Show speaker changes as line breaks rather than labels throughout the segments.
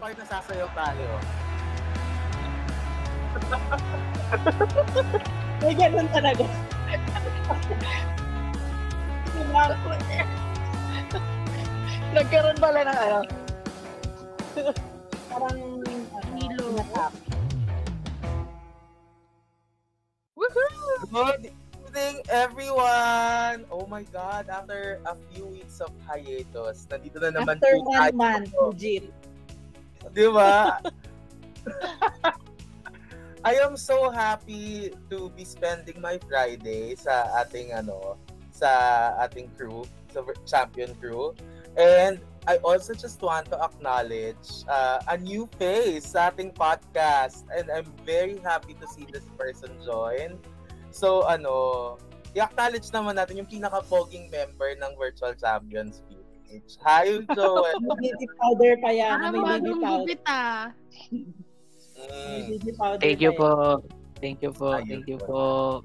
part na sasayaw tayo.
May ganun talaga.
Nagkaroon pala ng ano.
Parang
Milo.
Woohoo!
Good evening, everyone! Oh my God, after a few weeks of hiatus, nandito na naman
After
po
1 month, legit.
Di ba? I am so happy to be spending my Friday sa ating crew, sa champion crew. And I also just want to acknowledge a new face sa ating podcast. And I'm very happy to see this person join. So, i-acknowledge naman natin yung pinaka-poging member ng Virtual Champions PH. Hi, Joel!
Baby powder pa yan.
Ah,
May baby
bagong
powder.
gupit ah.
May baby powder
Thank you
pa yan.
po. Thank you po.
Ayun
Thank you
po.
po.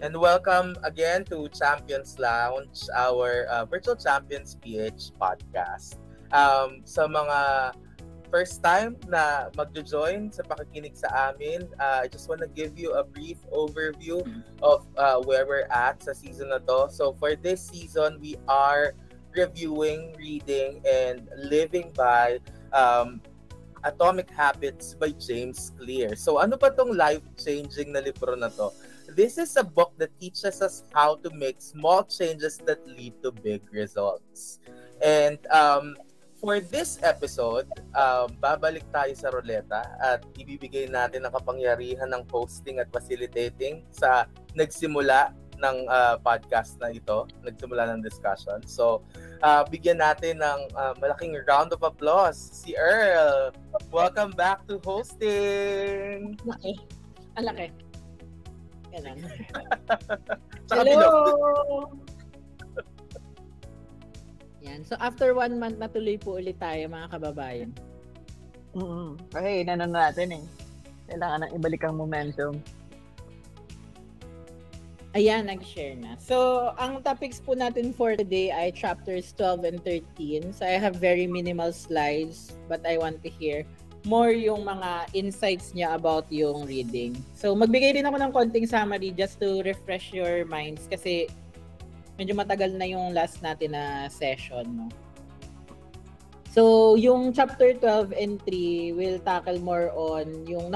And welcome again to Champions Lounge, our Virtual Champions PH podcast. Sa mga first time na magjo-join sa pakikinig sa amin, I just want to give you a brief overview of where we're at sa season na to. So for this season, we are reviewing, reading, and living by Atomic Habits by James Clear. So ano ba tong life-changing na libro na to? This is a book that teaches us how to make small changes that lead to big results. And for this episode, babalik tayo sa ruleta at ibibigay natin ang kapangyarihan ng hosting at facilitating sa nagsimula ng podcast na ito, nagsimula ng discussion. So, bigyan natin ng malaking round of applause si Earl. Welcome back to hosting!
Laki. Ang laki. Ganun.
Tsaka
Hello!
bilog.
Yan. So, after 1 month, natuloy po ulit tayo, mga kababayan.
Kasi inanon natin eh. Kailangan nang ibalik ang momentum.
Ayan, nag-share na. So, ang topics po natin for today ay chapters 12 and 13. So, I have very minimal slides, but I want to hear more yung mga insights niya about yung reading. So, magbigay din ako ng konting summary just to refresh your minds kasi medyo matagal na yung last natin na session, no? So, yung chapter 12 and 3 will tackle more on yung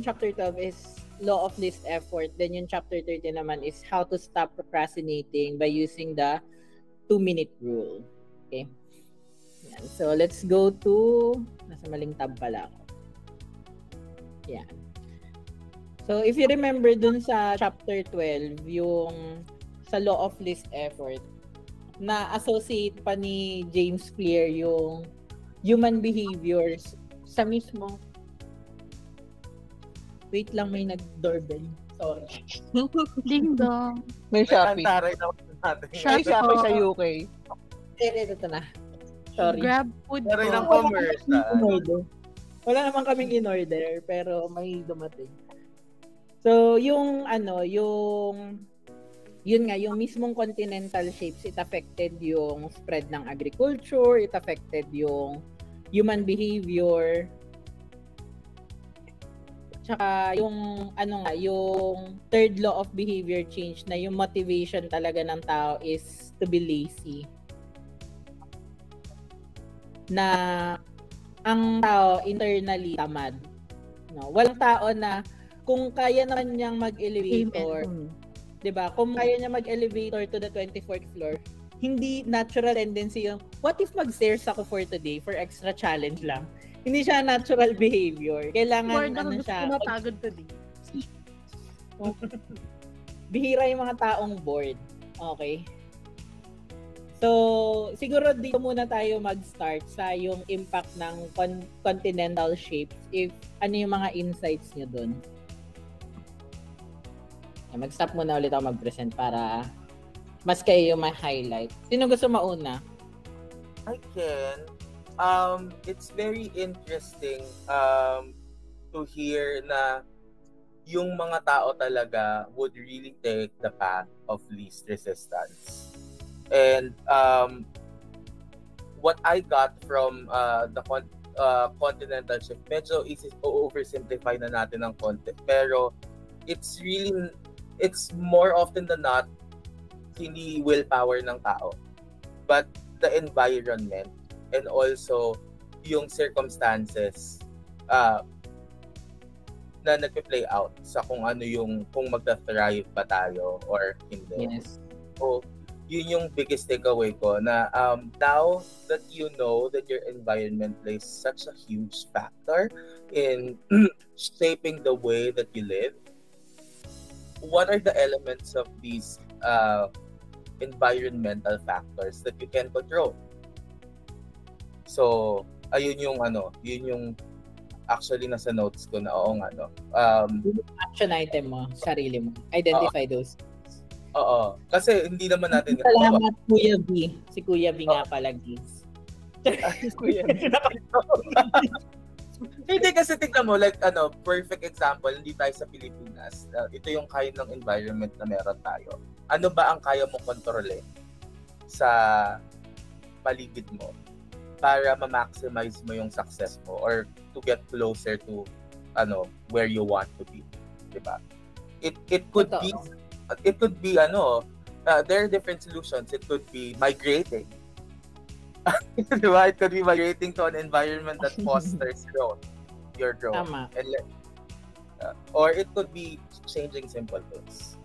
chapter 12 is law of least effort. Then yung chapter 13 naman is how to stop procrastinating by using the 2-minute rule. Okay? Yan. So, let's go to nasa maling tab pala ako. Yan. So, if you remember dun sa chapter 12, yung sa law of least effort, na associate pa ni James Clear yung human behaviors sa mismo. Wait lang, may nag-doorbell. Sorry.
Ding dong.
May Shopee.
Antaray naman natin.
May Shopee sa UK.
Ito na. Sorry.
Grab food
Taray ng
po.
commercial.
Wala naman kaming in-order, pero may dumating. So, yung yun nga, yung mismong continental shapes, it affected yung spread ng agriculture, it affected yung human behavior, tsaka yung yung third law of behavior change na yung motivation talaga ng tao is to be lazy. Na ang tao internally tamad. No? Walang tao na kung kaya naman niyang mag-elevator, 'di ba? Kung kaya niya mag-elevator to the 24th floor, hindi natural tendency yung what if mag-stairs ako for today for extra challenge lang. Hindi siya natural behavior. Kailangan
Bored ako, gusto
siya.
ko mapagod today.
Bihira yung mga taong bored. Okay. So, siguro dito muna tayo mag-start sa yung impact ng continental shapes. If ano yung mga insights niyo dun. Mag-stop muna ulit ako mag-present para mas kayo yung ma-highlight. Sino gusto mauna?
I can. It's very interesting to hear na yung mga tao talaga would really take the path of least resistance. And what I got from the continental shift. Medyo oversimplify na natin ng konti. Pero it's more often than not hindi willpower ng tao, but the environment and also yung circumstances na nagpe-play out sa kung magta-thrive ba tayo or hindi.
Yes.
So, yun yung biggest takeaway ko na now that you know that your environment plays such a huge factor in shaping the way that you live, what are the elements of these environmental factors that you can control? So, ayun yung actually nasa notes ko na
action item mo, sarili mo. Identify those.
Oo. Kasi hindi naman natin
Salamat, Kuya B. Si Kuya B nga pala, guys.
Kuya B.
Hindi kasi tingnan mo, perfect example, hindi tayo sa Pilipinas. Ito yung kind ng environment na meron tayo. Ano ba ang kaya mong kontrolin sa paligid mo para ma-maximize mo yung success mo or to get closer to where you want to be, diba? It could be there are different solutions. It could be migrating. Diba? It could be migrating to an environment that fosters your growth.
Tama.
And or it could be changing simple things.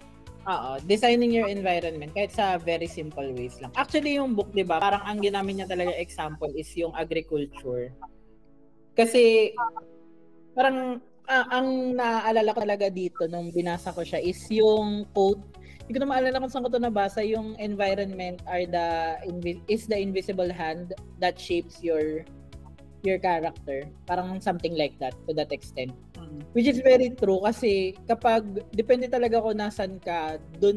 Oo, designing your environment kahit sa very simple ways lang. Actually, yung book, di ba, parang ang ginamit niya talaga example is yung agriculture. Kasi, parang, ang naaalala ko talaga dito nung binasa ko siya is yung quote, hindi ko na maalala kung saan ko ito nabasa, yung environment is the invisible hand that shapes your character. Parang something like that, to that extent. Which is very true kasi kapag depende talaga kung nasan ka, dun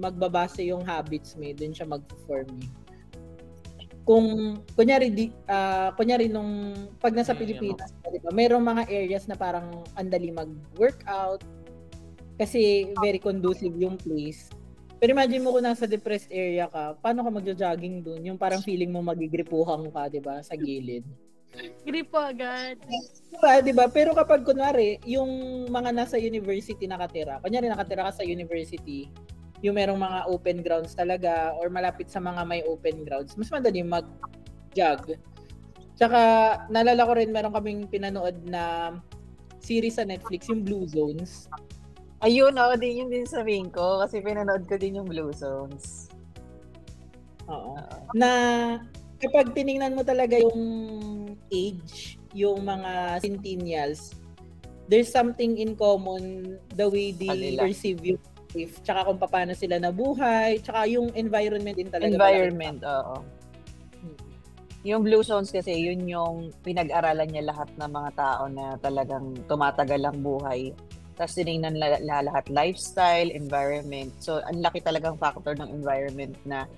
magbabase yung habits mo, dun siya mag-form. Kung kunyari nung pag nasa Pilipinas, diba, mayroong mga areas na parang andali mag-workout kasi very conducive yung place. Pero imagine mo kung nasa depressed area ka, paano ka magjo-jogging dun? Yung parang feeling mo magigripuhan ka, 'di ba, sa gilid.
Gripo agad.
Diba? Pero kapag kunwari, yung mga nasa university nakatira ka sa university, yung merong mga open grounds talaga or malapit sa mga may open grounds, mas madali mag-jog. Tsaka, naalala ko rin, meron kaming pinanood na series sa Netflix, yung Blue Zones.
Ayun, yun din sabihin ko kasi pinanood ko din yung Blue Zones.
Oo. Na kapag tiningnan mo talaga yung age, yung mga centennials, there's something in common the way they perceive yung life, tsaka kung paano sila nabuhay, tsaka yung environment din talaga.
Environment, oo. Yung Blue Zones kasi, yun yung pinag-aralan niya lahat ng mga tao na talagang tumatagal ang buhay. Tapos tinignan lahat lifestyle, environment. So, ang laki talagang factor ng environment na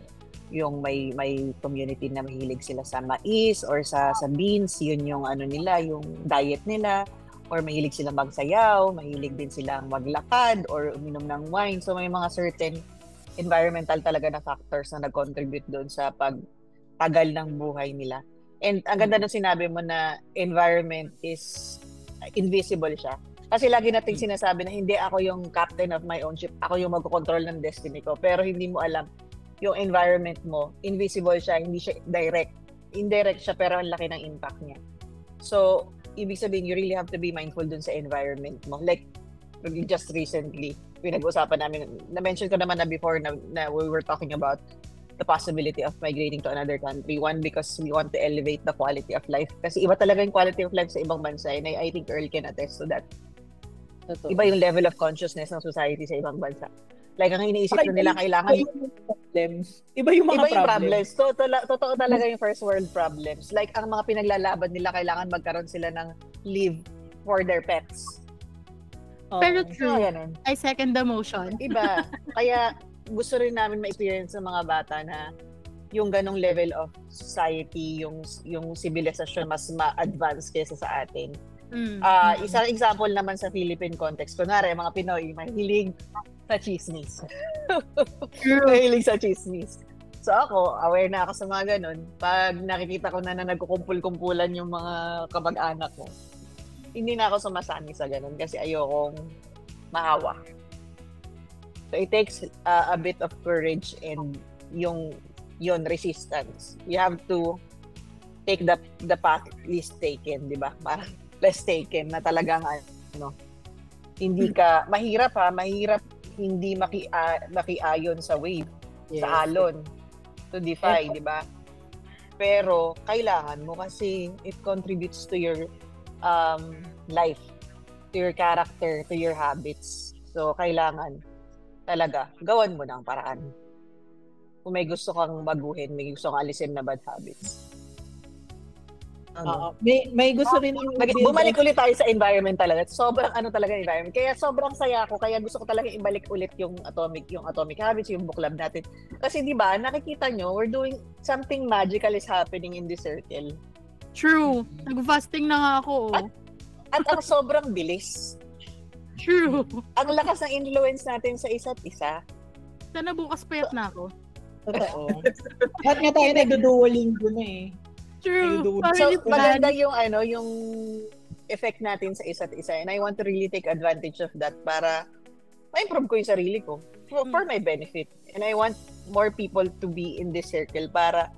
yung may community na mahilig sila sa mais or sa beans, yun yung nila, yung diet nila, or mahilig sila magsayaw, mahilig din silang maglakad or uminom ng wine. So may mga certain environmental talaga na factors na nag-contribute doon sa pagtagal ng buhay nila. And ang ganda nung sinabi mo na environment is invisible siya. Kasi lagi nating sinasabi na hindi ako yung captain of my own ship, ako yung magkocontrol ng destiny ko. Pero hindi mo alam yung environment mo, invisible siya, hindi siya direct. Indirect siya, pero ang laki ng impact niya. So, ibig sabihin, you really have to be mindful dun sa environment mo. Like, just recently, pinag-usapan namin, na-mention ko naman na before na we were talking about the possibility of migrating to another country. One, because we want to elevate the quality of life. Kasi iba talaga yung quality of life sa ibang bansa. And I think Earl can attest to that. Totoo. Iba yung level of consciousness ng society sa ibang bansa. Like, ang iniisip nila kailangan...
Iba yung mga problems.
Totoo talaga yung first world problems. Like, ang mga pinaglalaban nila, kailangan magkaroon sila ng leave for their pets.
Pero true.
So,
I second the motion.
Iba. Kaya, gusto rin namin ma-experience ng mga bata na yung ganong level of society, yung civilization mas ma-advance kaysa sa atin. Isang example naman sa Philippine context. Kunwari, mga Pinoy, mahilig sa chismis. Mahilig sa chismis. So ako, aware na ako sa mga ganun. Pag nakikita ko na nagkukumpul-kumpulan yung mga kamag-anak ko, hindi na ako sumasani sa ganun kasi ayokong mahawa. So it takes a bit of courage and yung resistance. You have to take the path least taken, di ba? Parang less taken na talagang hindi ka mahirap hindi makiayon sa wave, sa alon to defy, di ba? Pero kailangan mo kasi it contributes to your life, to your character, to your habits. So kailangan talaga gawan mo ng paraan. Kung may gusto kang baguhin, may gusto kang alisin na bad habits.
May gusto rin
bumalik ulit tayo sa environment talaga. Sobrang talaga environment. Kaya sobrang saya ako. Kaya gusto ko talaga ibalik ulit yung atomic habits, yung book club natin. Kasi di ba, nakikita nyo, we're doing something magical is happening in this circle.
True. Nag-fasting na nga ako.
At ang sobrang bilis.
True.
Ang lakas ng influence natin sa isa't isa.
Sana bukas payat na ako.
Totoo. Ba't nga tayo nagduduolingo na eh.
True.
So, maganda yung effect natin sa isa't isa. And I want to really take advantage of that para ma-improve ko yung sarili ko. For my benefit. And I want more people to be in this circle para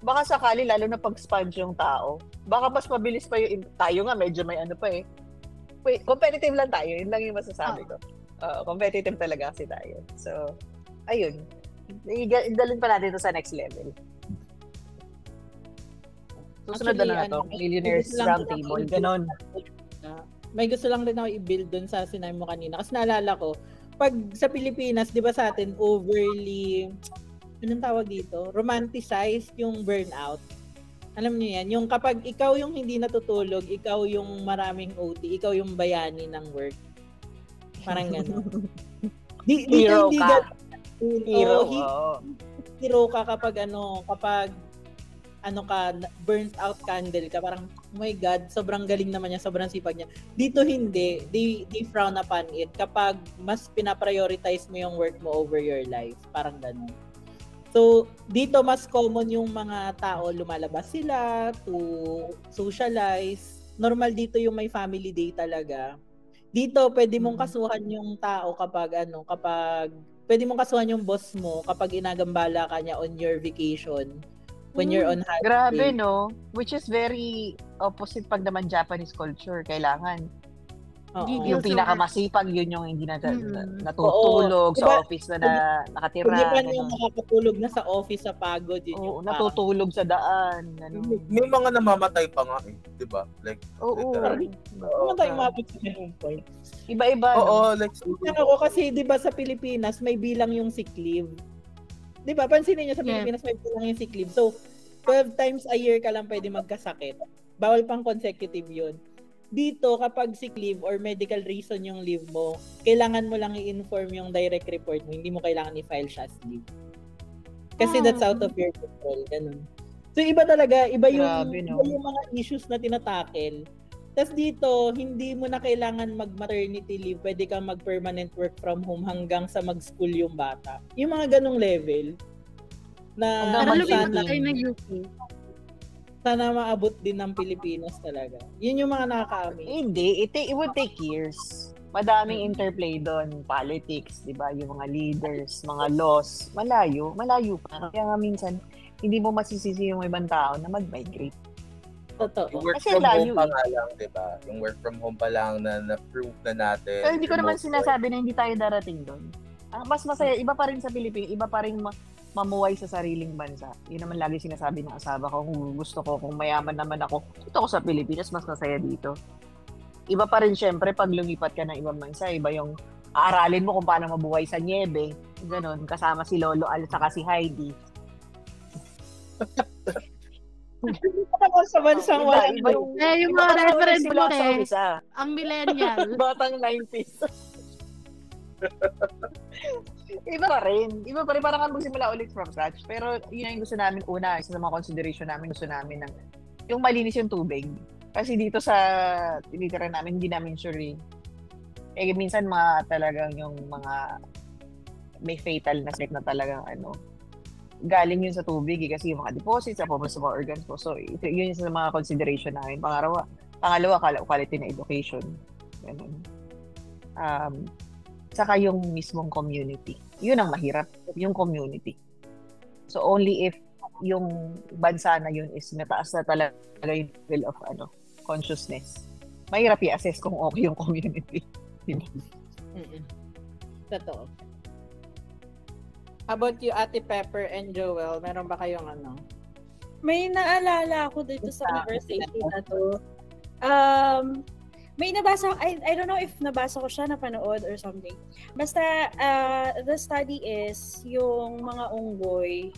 baka sakali, lalo na pag-sponge yung tao, baka mas mabilis pa yung tayo nga, medyo may pa eh. Wait, competitive lang tayo. Yun lang yung masasabi ko. Competitive talaga kasi tayo. So, ayun. Idalhin pa natin ito sa next level. Susunod na ito. Millionaires Roundtable. Ganon.
May gusto lang rin ako i-build dun sa sinabi mo kanina. Kasi naalala ko, pag sa Pilipinas, di ba sa atin, overly, anong tawag dito? Romanticized yung burnout. Alam niyo yan, yung kapag ikaw yung hindi natutulog, ikaw yung maraming OT, ikaw yung bayani ng work. Parang gano'n.
Hero ka.
Hero ka kapag burnt out candle ka, parang, oh my God, sobrang galing naman niya, sobrang sipag niya. Dito hindi, they frown upon it kapag mas pinaprioritize mo yung work mo over your life. Parang gano'n. So, dito mas common yung mga tao, lumalabas sila to socialize. Normal dito yung may family day talaga. Dito, pwede mong kasuhan yung tao kapag pwede mong kasuhan yung boss mo kapag inagambala ka niya on your vacation. When you're on holiday.
Grabe, no? Which is very opposite pag naman Japanese culture. Kailangan. Yung pinakamasipag, yun yung hindi natutulog sa office na nakatira.
Hindi pa yung nakakatulog na sa office sa pagod.
Oo, natutulog sa daan.
May mga namamatay pa nga eh. Diba? Like,
Ano tayo mabot sa ganung point?
Iba-iba.
Oo, like,
ako kasi diba sa Pilipinas, may bilang yung sick leave. Diba? Pansinin nyo sa Pilipinas, may bilang yung sick leave. So, 12 times a year ka lang pwede magkasakit. Bawal pang consecutive yun. Dito, kapag sick leave or medical reason yung leave mo, kailangan mo lang i-inform yung direct report mo. Hindi mo kailangan i-file siya as leave. Kasi that's out of your control. Ganun. So, iba talaga. Iba yung mga issues na tinatakel. Tapos dito, hindi mo na kailangan mag-maternity leave. Pwede kang mag-permanent work from home hanggang sa mag-school yung bata. Yung mga ganung level. Na sana maabot din ng Pilipinas talaga. Yun yung mga nakaka-amaze.
Hindi. It would take years. Madaming interplay doon. Politics, di ba? Yung mga leaders, mga laws. Malayo pa. Kaya nga minsan, hindi mo masisisi yung ibang tao na mag-migrate.
Totoo.
Yung work from home pa nga lang, di ba? Yung work from home pa lang na prove na natin.
Pero hindi ko naman sinasabi na hindi tayo darating doon. Mas masaya. Iba pa rin sa Pilipinas. Iba pa rin mamuhay sa sariling bansa. Yun naman lagi sinasabi ng asawa ko, kung gusto ko, kung mayaman naman ako, dito ako sa Pilipinas, mas masaya dito. Iba pa rin syempre pag lumipat ka ng ibang bansa, iba yung aaralin mo kung paano mabuhay sa niebe, ganun, kasama si Lolo Al saka si Heidi.
Sa bansang wala.
Yung
mga reference mo
eh.
Ang millennial.
Batang 90s. Iba pa rin. Parang kang magsimula ulit from scratch. Pero yun yung gusto namin una. Isa sa mga consideration namin, gusto namin ng yung malinis yung tubig. Kasi dito sa tinitira namin, hindi namin sure eh. Minsan talagang yung mga may fatal na sick na talagang galing yun sa tubig kasi yung mga deposits, sa mga organs mo. So, yun yung sa mga consideration namin. Pangalawa, quality na education. Ganun. Saka yung mismong community. Yun ang mahirap, yung community. So, only if yung bansa na yun is mataas na talaga yung level of consciousness. Mahirap i-assess kung okay yung community. Diba?
Totoo. How about you, Ate Pepper and Joel? Meron ba kayong
May naalala ako dito sa conversation na to. May nabasa, I don't know if nabasa ko siya, napanood or something. Basta, the study is, yung mga unggoy,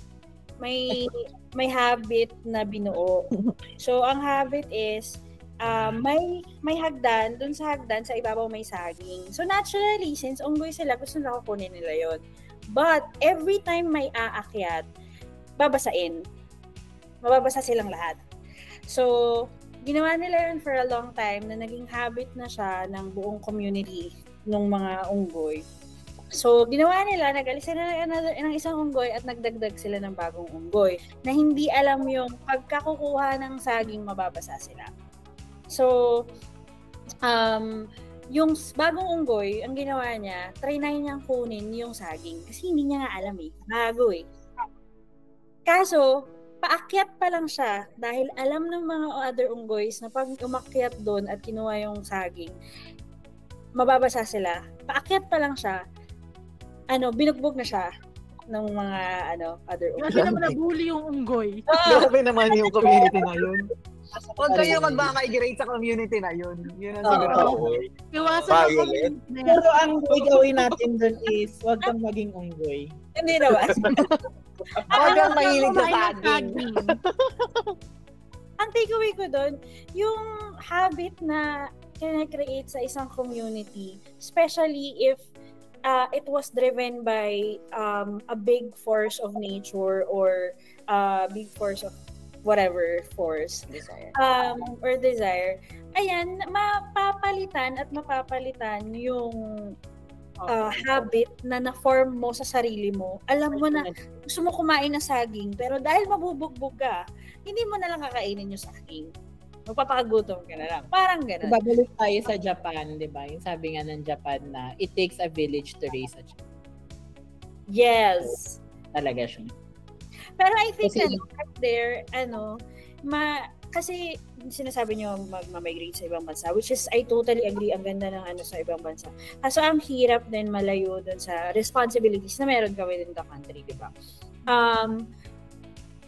may habit na binuo. So, ang habit is, may hagdan, dun sa hagdan, sa ibabaw may saging. So, naturally, since unggoy sila, gusto nila kukunin nila yon. But, every time may aakyat, babasain. Mababasa silang lahat. So, ginawa nila yun for a long time na naging habit na siya ng buong community ng mga unggoy. So, ginawa nila, nag-alis sila ng isang unggoy at nagdagdag sila ng bagong unggoy na hindi alam yung pagkakukuha ng saging, mababasa sila. So, yung bagong unggoy, ang ginawa niya, try na niyang kunin yung saging kasi hindi niya nga alam bago Kaso, paakyat pa lang siya dahil alam ng mga other unggoys na pag umakyat doon at kinuha yung saging, mababasa sila. Paakyat pa lang siya, binugbog na siya ng mga other unggoys.
Kasi naman nabully yung unggoy.
Grabe naman yung community na yun. Huwag kayo magmamigrate sa community na yun. Yun ang siguro.
Iwasan ako.
Pero ang gagawin natin dun is, huwag kang maging unggoy.
Hindi naman.
Huwag kang mahilig sa saging.
Ang takeaway ko doon, yung habit na kina-create sa isang community, especially if it was driven by a big force of nature or a big force of whatever force or desire, ayan, mapapalitan yung habit na na-form mo sa sarili mo. Alam mo na gusto mo kumain ng saging, pero dahil mabubugbog ka, hindi mo na lang kakainin yung saging. Magpapakagutom ka na lang. Parang gano'n.
Babalik tayo sa Japan, di ba? Yung sabi nga ng Japan na it takes a village to raise a child.
Yes.
Talaga siya.
Pero I think there, kasi sinasabi nyo mag-migrate sa ibang bansa, which is, I totally agree, ang ganda ng sa ibang bansa. Kaso ang hirap din malayo dun sa responsibilities na meron ka within the country, di ba?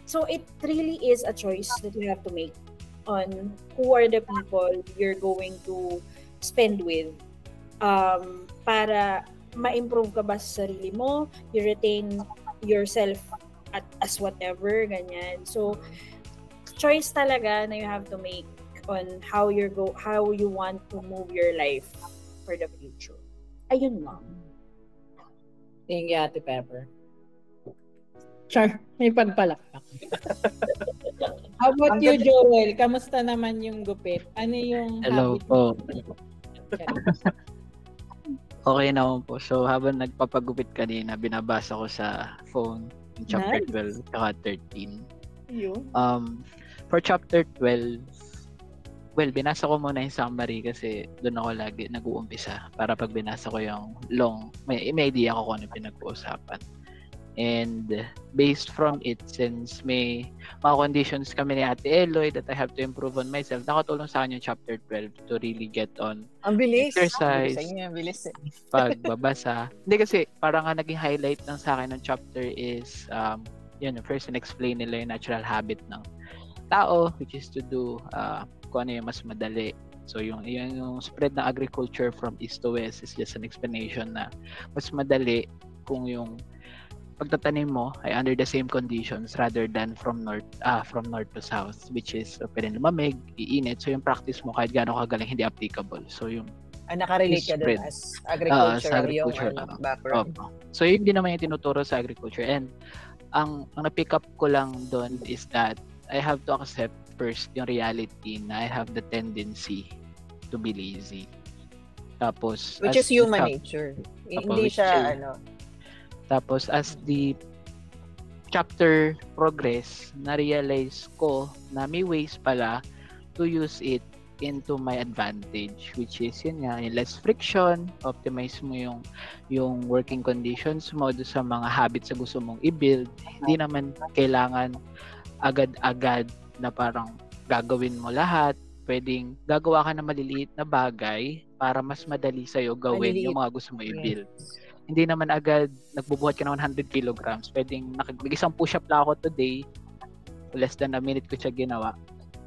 So it really is a choice that you have to make on who are the people you're going to spend with para ma-improve ka ba sa sarili mo, you retain yourself as whatever, ganyan. So, choice talaga na you have to make on how you want to move your life for the future. Ayun lang.
Thank you, Ate Pepper. Char, may pagpalakpak. How about you, Joel? Kamusta naman yung gupit? Ano yung
Hello
habit
po.
mo?
Okay naman po. So, habang nagpapagupit kanina, binabasa ko sa phone yung chapter 12 at 13.
Yun.
For chapter 12, well, binasa ko muna yung summary kasi doon ako lagi nag-uumpisa para pag binasa ko yung long, may idea ko kung ano pinag-uusapan. And based from it, since may mga conditions kami ni Ate Eloy that I have to improve on myself, nakatulong sa akin yung chapter 12 to really get on
ang bilis.
exercise,
Ang bilis
pagbabasa. Hindi kasi parang nga naging highlight ng sa akin ng chapter is first in-explain nila yung natural habit ng tao, which is to do kung ano yung mas madali. So yung spread ng agriculture from east to west is just an explanation na mas madali kung yung pagtatanim mo ay under the same conditions rather than from north to south, which is pwede lumamig, iinit. So yung practice mo kahit gaano kagaling hindi applicable. So yung
nakarelate ka dun as agriculture, yung background.
So yun din naman yung tinuturo sa agriculture. And ang na-pick up ko lang doon is that I have to accept first yung reality na I have the tendency to be lazy. Tapos
which is human nature. Hindi siya
Tapos as the chapter progress, na-realize ko na may ways pala to use it into my advantage, which is yun nga, yung less friction, optimize mo yung working conditions mo do sa mga habits na gusto mong i-build. Hindi naman kailangan agad-agad na parang gagawin mo lahat. Pwedeng gagawa ka ng maliliit na bagay para mas madali sa'yo gawin yung mga gusto mo i-build. Hindi naman agad nagbubuhat ka ng 100 kilograms. Pwedeng nag-isang push-up lang ako today, less than a minute ko siya ginawa.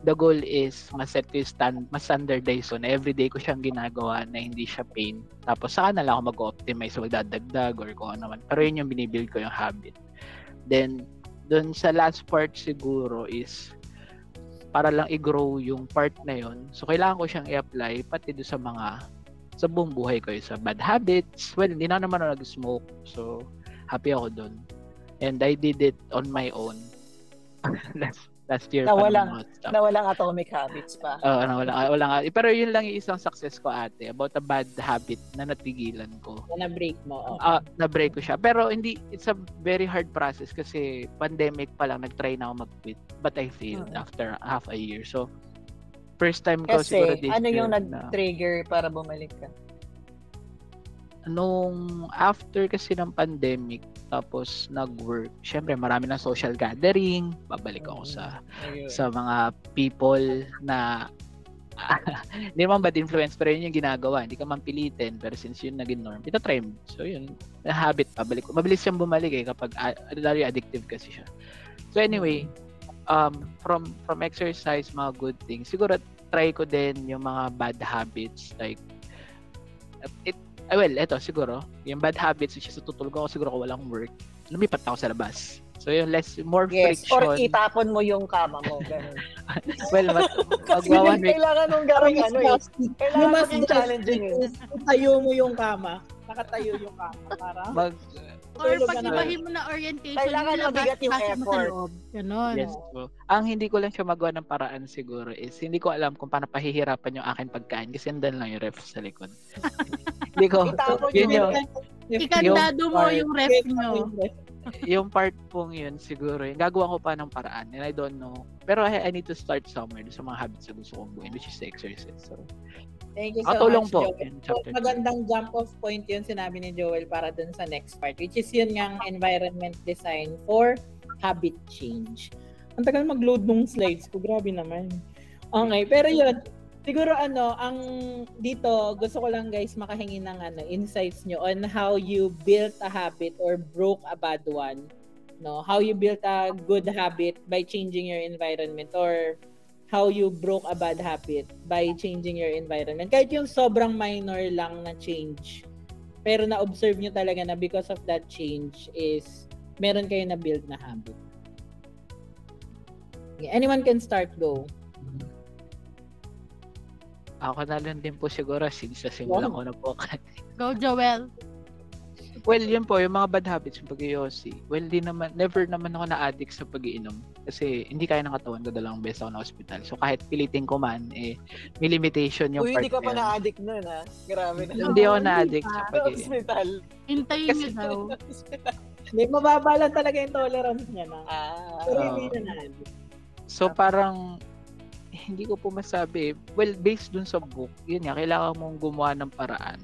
The goal is mas-set ko yung mas standardize so na everyday ko siyang ginagawa na hindi siya pain. Tapos saka na lang ako mag-optimize o magdadagdag or kung ano naman. Pero yun yung binibuild ko yung habit. Then, dun sa last part siguro is para lang i-grow yung part na yun. So, kailangan ko siyang i-apply pati doon sa buong buhay ko. Sa bad habits. Well, hindi na naman ako nag-smoke. So, happy ako dun. And I did it on my own. Last year
na walang atomic habits pa.
Wala. Pero yun lang yung isang success ko ate about a bad habit na natigilan ko.
Na-break mo.
Na-break ko siya. Pero it's a very hard process kasi pandemic pa lang nag-try na ako mag-quit. But I failed after half a year. So, first time ko siguro this year.
Ano yung nag-trigger para bumalik ka?
Nung after kasi ng pandemic, tapos nag-work, syempre marami ng social gathering, babalik ako sa mga people na hindi naman bad influence pero yun yung ginagawa, hindi ka man pilitin pero since yun naging norm, ito try mo. So yun, habit pabalik. Mabilis siyang bumalik kapag lalo addictive kasi siya. So anyway, from exercise, mga good things, siguro try ko din yung mga bad habits like eto siguro, yung bad habits which is tutulog ako siguro kung walang work, lumipat ako sa labas. So yung more friction.
Or itapon mo yung kama mo, ganun.
Well, magwawan week.
Kailangan mong gawin kailangan maging challenging yun.
Tayo mo yung kama. Nakatayo yung kama. Para
or pag ibahin mo na orientation,
kailangan mabigat yung effort.
Ganon.
Yes, so, ang hindi ko lang siya magawa ng paraan siguro is hindi ko alam kung paano pahihirapan yung aking pagkain kasi nandan lang yung ref sa likod. Hindi ko.
Ikandado mo yung ref nyo.
Yung part pong yun siguro, yung gagawa ko pa ng paraan and I don't know. Pero I need to start somewhere sa mga habits na gusto kong buuin which is the exercise. So,
thank you so
tulong
much,
po.
Joel. Magandang jump off point yun sinabi ni Joel para dun sa next part which is yun ngang environment design for habit change. Ang tagal mag-load nung slides ko. Grabe naman. Okay, pero yun. Siguro ang dito gusto ko lang guys makahingi ng insights nyo on how you built a habit or broke a bad one. No, how you built a good habit by changing your environment or how you broke a bad habit by changing your environment. Kahit yung sobrang minor lang na change. Pero na-observe nyo talaga na because of that change is meron kayo na build na habit. Okay, anyone can start, go.
Ako na lang din po siguro since simulan ko na po.
Go, Joel.
Well, yun po, yung mga bad habits, yung pag-iossi. Well, never naman ako na-addict sa pag-iinom. Kasi hindi kaya ng katawan ko dalawang beses ako na hospital. So kahit pilitin ko man, may limitation yung part.
Hindi ka pa na-addict nun, ha? Grabe na.
Hindi ako na-addict sa pag-iinom.
Hospital.
Hintayin nyo daw.
Hindi, mababa lang talaga yung tolerance niya na. Pero hindi na na-addict.
So parang, hindi ko po masabi. Well, based dun sa book, yun nga, kailangan mong gumawa ng paraan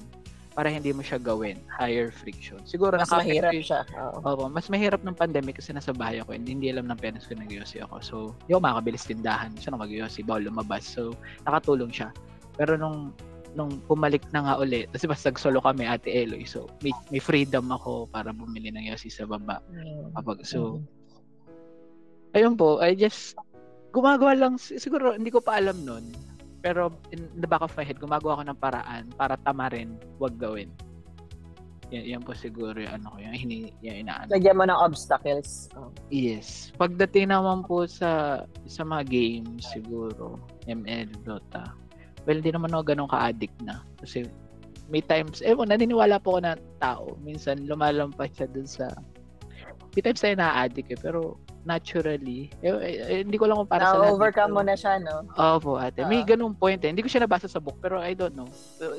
para hindi mo siya gawin. Higher friction. Siguro
mas mahirap siya.
Oo, mas mahirap ng pandemic kasi nasa bahay ako. Hindi alam ng parents ko nag-iossi ako. So, yung makakabilis tindahan. Siya na mag-iossi, bawal lumabas. So, nakatulong siya. Pero nung pumalik na nga uli, kasi basta nag-solo kami, Ate Eloy. So, may freedom ako para bumili ng yossi sa baba. So, ayun po, I just gumagawa lang, siguro hindi ko pa alam nun. Pero in the back of my head, gumagawa ako ng paraan para tamarin, wag gawin. Yan po siguro yung yung inaano.
Lagyan mo ng obstacles.
Yes. Pagdating naman po sa mga games, siguro, ML, Dota, well, hindi naman ako ganun ka-addict na. Kasi may times, naniniwala po ako na tao. Minsan, lumalampas siya dun sa... May times tayo na-addict pero naturally, hindi ko lang kung para sa lahat.
Na-overcome mo na siya, no?
Opo, ate. May ganung point eh. Hindi ko siya nabasa sa book, pero I don't know.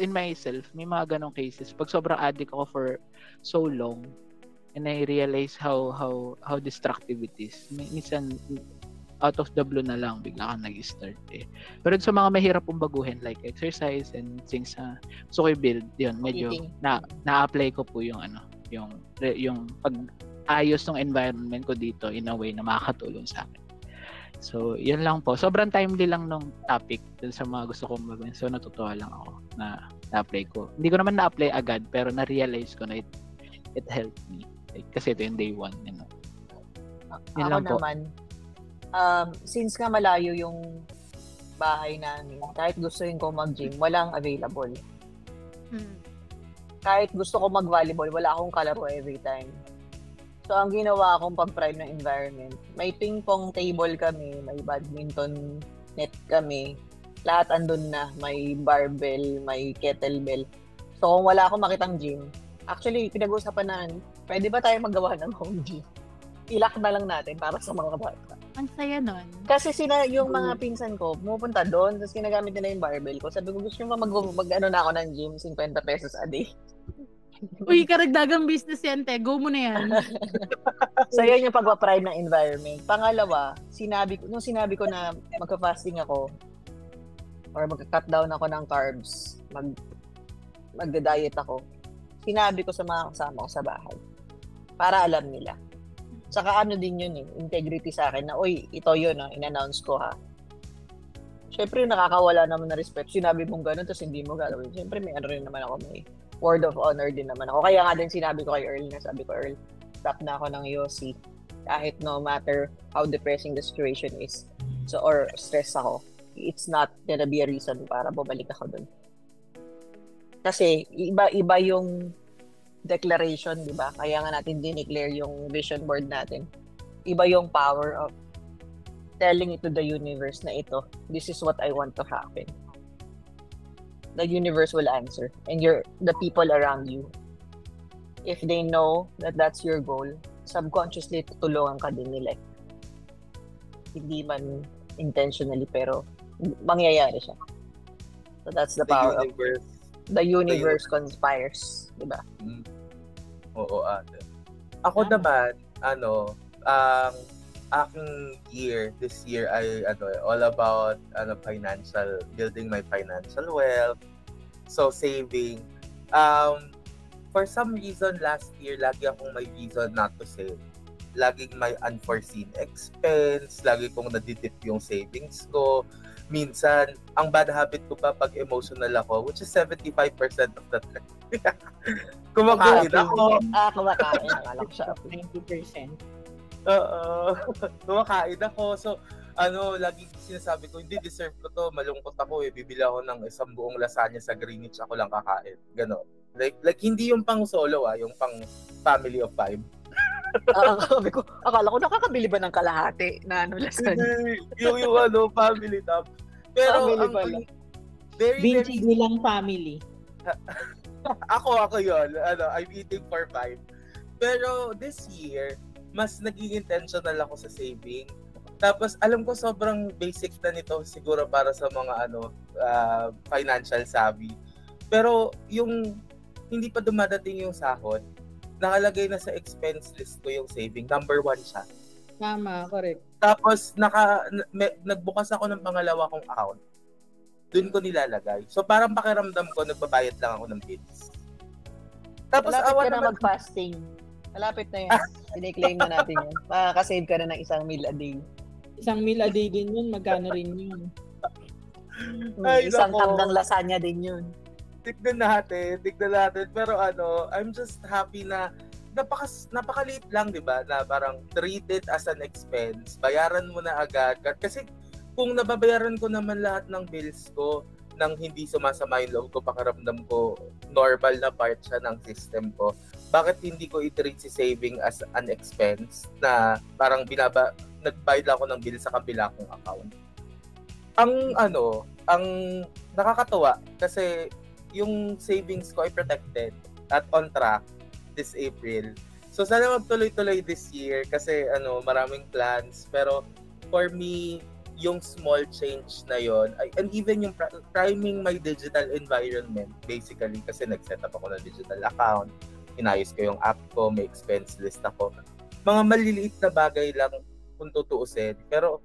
In myself, may mga ganong cases. Pag sobrang addict ako for so long, and I realize how destructive it is. Minsan out of the blue na lang bigla kang nag-start eh. Pero sa mga mahirap pong baguhin like exercise and things na gusto ko i-build, yun medyo na-apply ko po yung yung pag-ayos ng environment ko dito in a way na makakatulong sa akin. So, yun lang po. Sobrang timely lang nung topic dun sa mga gusto kong gawin. So, natutuwa lang ako na na-apply ko. Hindi ko naman na-apply agad pero na-realize ko na it helped me. Like, kasi ito yung day one. You know? Yun
Ako
lang po.
naman, since nga malayo yung bahay namin, kahit gustuin ko mag-gym, walang available. Kahit gusto ko mag-volleyball, wala akong kalaro every time. So, ang ginawa akong pag-prime ng environment, may ping-pong table kami, may badminton net kami, lahat andun na, may barbell, may kettlebell. So, kung wala akong makitang gym, actually, pinag-uusapan na, pwede ba tayo magawa ng home gym? Ilak na lang natin para sa mga bata.
Ang saya nun.
Kasi yung mga pinsan ko, pumupunta doon, tapos ginagamit nila yung barbell ko. Sabi ko, gusto nyo mag-ano na ako ng gym, 50 pesos a day.
Uy, karagdagang business yan, te. Go mo na yan.
So, yan yung pagpa-prime ng environment. Pangalawa, nung sinabi ko na magka-fasting ako or magka-cut down ako ng carbs, magda-diet ako, sinabi ko sa mga kasama ko sa bahay para alam nila. Saka ano din yun integrity sa akin na, uy, ito yun, in-announce ko ha. Syempre, nakakawala naman na respect. Sinabi mong gano'n, tapos hindi mo gagawin. Syempre, may ano rin naman ako, may word of honor din naman ako. Kaya nga din sinabi ko kay Earl na sabi ko, Earl, stop na ako ng Yossi. Kahit no matter how depressing the situation is, so or stress ako, it's not gonna be a reason para bumalik ako dun. Kasi iba yung declaration, di ba? Kaya nga natin dineclare yung vision board natin. Iba yung power of telling it to the universe na ito, this is what I want to happen. The universe will answer, and the people around you, if they know that that's your goal, subconsciously tutulungan ka din nila. Hindi man intentionally, pero mangyayari siya. So that's the power of the universe conspires, di ba?
Oo, ate. Ako naman, aking this year ay all about building my financial wealth, so saving. For some reason last year lagi akong may reason not to save. Laging may unforeseen expense, lagi kong nadidip yung savings ko. Minsan, ang bad habit ko pa pag emotional ako, which is 75% of the time. Kumakain ako.
Kumakain. Akala ko siya.
90%.
Kumakain ako. So, lagi sinasabi ko, hindi deserve ko to. Malungkot ako bibili ako ng isang buong lasagna sa Greenwich, ako lang kakain. Ganon. Like hindi yung pang solo, yung pang family of 5.
Sabi ko, akala ko nakakabili ba ng kalahati na lasagna?
yung family top. Pero
family pala.
Vinci lang family.
Ako yun. I'm eating for 5. Pero this year, mas naging intentional ako sa saving. Tapos alam ko sobrang basic na nito siguro para sa mga financial savvy. Pero yung hindi pa dumadating yung sahod, nakalagay na sa expense list ko yung saving. Number 1 siya.
Tama, correct.
Tapos nagbukas ako ng pangalawa kong account. Doon ko nilalagay. So parang pakiramdam ko nagbabayad lang ako ng bills. Tapos
malapit ka na mag-fasting. Malapit na yan. Dine-claim na natin yan. Makakasave ka na ng 1 meal a day.
1 meal a day din yun. Magkano rin yun?
Isang tub ng lasagna din yun.
Tignan natin. Pero I'm just happy na napakaliit lang, di ba? Na parang treat it as an expense. Bayaran mo na agad. Kasi kung nababayaran ko naman lahat ng bills ko nang hindi sumasama yung loob ko, pakiramdam ko normal na part siya ng system ko, bakit hindi ko i-treat si saving as an expense na parang nagbayad lang ako ng bill sa kabila kong account? Ang nakakatuwa kasi yung savings ko ay protected at on track this April. So sana magtuloy-tuloy this year kasi maraming plans, pero for me yung small change na yon, and even yung priming my digital environment basically kasi nag-set up ako ng digital account, inayos ko yung app ko, may expense list ako. Mga maliliit na bagay lang kung tutuusin. Pero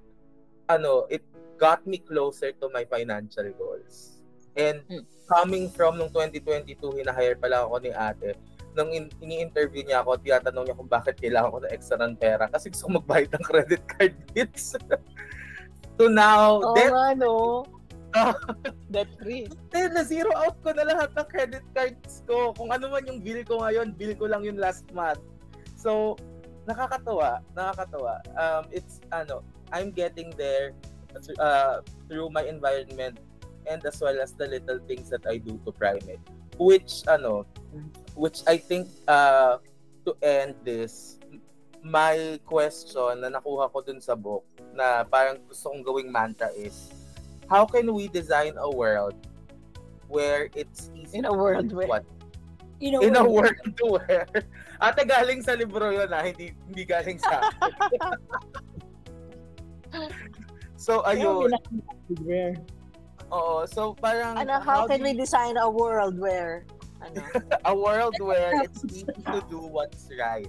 it got me closer to my financial goals. And coming from nung 2022, hinahire pala ako ni ate. Nung ini-interview niya ako, tinatanong niya kung bakit kailangan ko ng extra ng pera kasi gusto ko magbayad ng credit card bills. So now,
debt free.
Na-zero out ko na lahat ng credit cards ko. Kung ano man yung bill ko ngayon, bill ko lang yun last month. So, nakakatawa. It's, I'm getting there through my environment and as well as the little things that I do to prime it. Which I think to end this, my question na nakuha ko dun sa book na parang gusto kong gawing mantra is, how can we design a world where it's easy
In a world where...
what? In a world where... Ate, galing sa libro yun hindi galing sa akin. So, ayun. Oo, so parang...
how can we design a world where...
a world where it's easy to do what's right.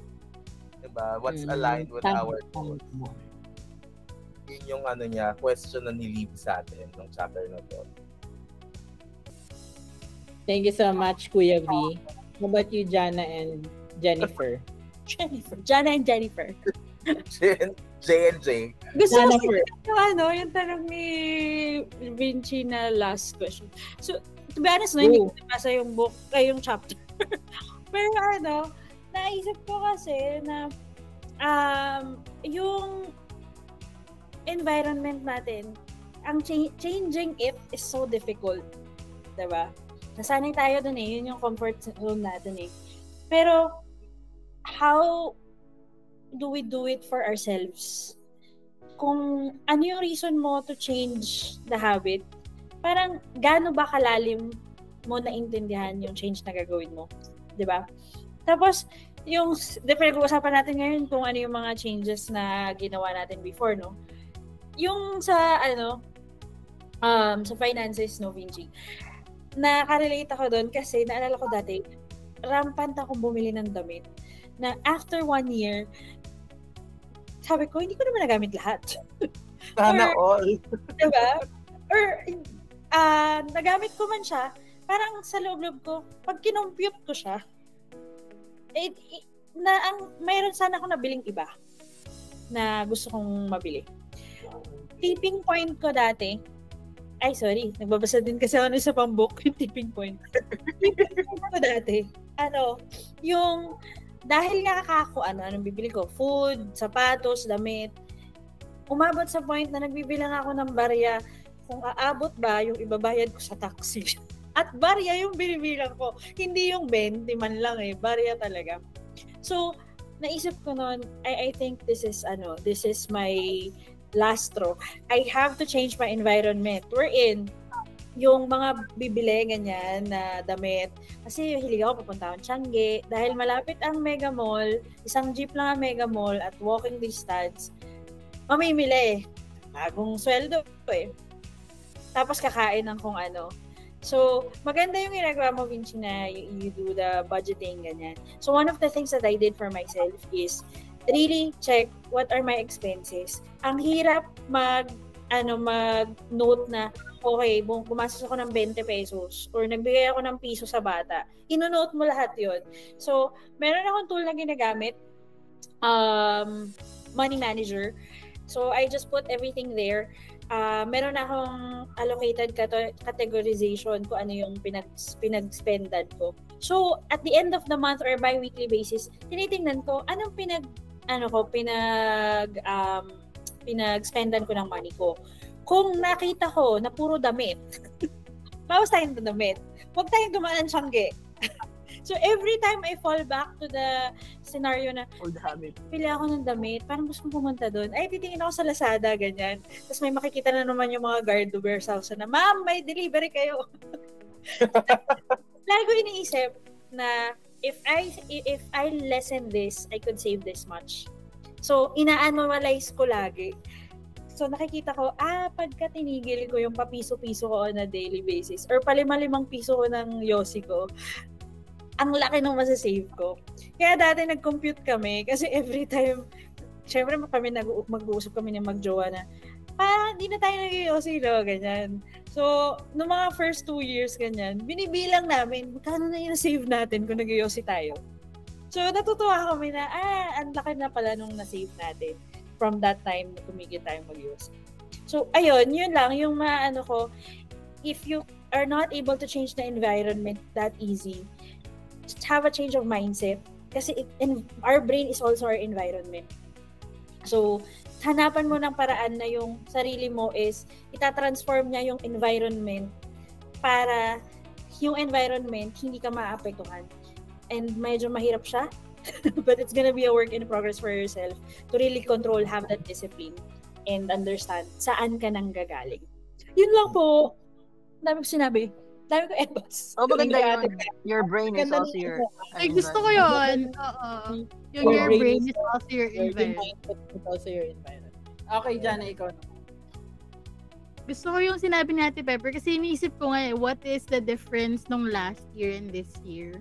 Diba? What's aligned with our goals. Yun yung question na nilib sa atin ng chapter na to.
Thank you so much, Kuya V. How about you, Jana and Jennifer?
Jana and Jennifer.
J and J.
Gusto ko yung tanong ni Vinci na last question. So, to be honest, hindi ko nabasa yung book, yung chapter. Pero naisip ko kasi na yung environment natin, ang changing it is so difficult. Diba? Nasanay tayo dun yun yung comfort zone natin Pero, how do we do it for ourselves? Kung ano yung reason mo to change the habit, parang gaano ba kalalim mo naintindihan yung change na gagawin mo? Diba? Tapos, yung pinag-uusapan natin ngayon kung ano yung mga changes na ginawa natin before, no? Yung sa, sa finances, no, Vinci, nakarelate ako doon kasi naalala ko dati, rampant akong bumili ng damit na after 1 year, sabi ko, hindi ko naman nagamit lahat.
Sana all.
Diba? Or, nagamit ko man siya, parang sa loob-loob ko, pag kinompute ko siya, mayroon sana ako nabiling iba na gusto kong mabili. Tipping point ko dati, nagbabasa din kasi ako sa pang-book, yung tipping point. Tipping point ko dati, yung, dahil nga anong bibili ko? Food, sapatos, damit. Umabot sa point na nagbibilang ako ng barya kung aabot ba yung ibabayad ko sa taxi. At barya yung binibilang ko. Hindi yung 20 man lang barya talaga. So, naisip ko noon, I think this is my last straw. I have to change my environment. Wherein, yung mga bibili ganyan na damit, kasi hilig ako papunta akong Tiangge, dahil malapit ang Mega Mall, isang jeep lang ang Mega Mall at walking distance, mamimili bagong sweldo tapos kakain ng kung ano. So, maganda yung ginagawa mo, Vinci, na you do the budgeting, ganyan. So, one of the things that I did for myself is really check what are my expenses. Ang hirap mag-note na, okay, gumastos ako ng 20 pesos or nagbigay ako ng piso sa bata. Ino-note mo lahat yon. So, meron akong tool na ginagamit, Money Manager. So, I just put everything there. Meron akong allocated categorization kung ano yung pinag-spendan ko. So, at the end of the month or bi-weekly basis, tinitingnan ko anong pinag-spendan ko ng money ko. Kung nakita ko na puro damit, bawas tayong damit. Huwag tayong dumaan ng Tiangge. So, every time I fall back to the scenario na,
old habit.
Pili ako ng damit, parang gusto kong pumunta doon. Ay, titingin ako sa Lazada, ganyan. Tapos may makikita na naman yung mga guard to warehouse na, ma'am, may delivery kayo. Lagi ko iniisip na, if I lessen this, I could save this much. So, ina-analyze ko lagi. So, nakikita ko, pagka tinigil ko yung papiso-piso ko on a daily basis, or palima-limang piso ko ng yosi ko, ang laki ng masasave ko. Kaya dati nag-compute kami kasi every time, syempre kami mag-uusap kami ng magjowa na, hindi na tayo nag-iossi, ganyan. So, noong mga first 2 years, ganyan, binibilang namin, magkano na yung save natin kung nag-iossi tayo. So, natutuwa kami na, ang laki na pala nung na-save natin from that time na tumigil tayong mag-iossi. So, ayun, yun lang, yung maano ko, if you are not able to change the environment that easy, just have a change of mindset. Kasi our brain is also our environment. So, hanapan mo ng paraan na yung sarili mo is itatransform niya yung environment para yung environment hindi ka maapektuhan. And medyo mahirap siya, but it's gonna be a work in progress for yourself to really control, have that discipline, and understand saan ka nang gagaling. Yun lang po. Dami ko sinabi. Dami ko ebas.
Maganda yun. Your brain is also your...
Ay, gusto ko yun. Oo. Yung your brain is also your environment.
It's also your environment. Okay, Jana, ikaw na.
Gusto ko yung sinabi ni Ate Pepper kasi iniisip ko nga what is the difference nung last year and this year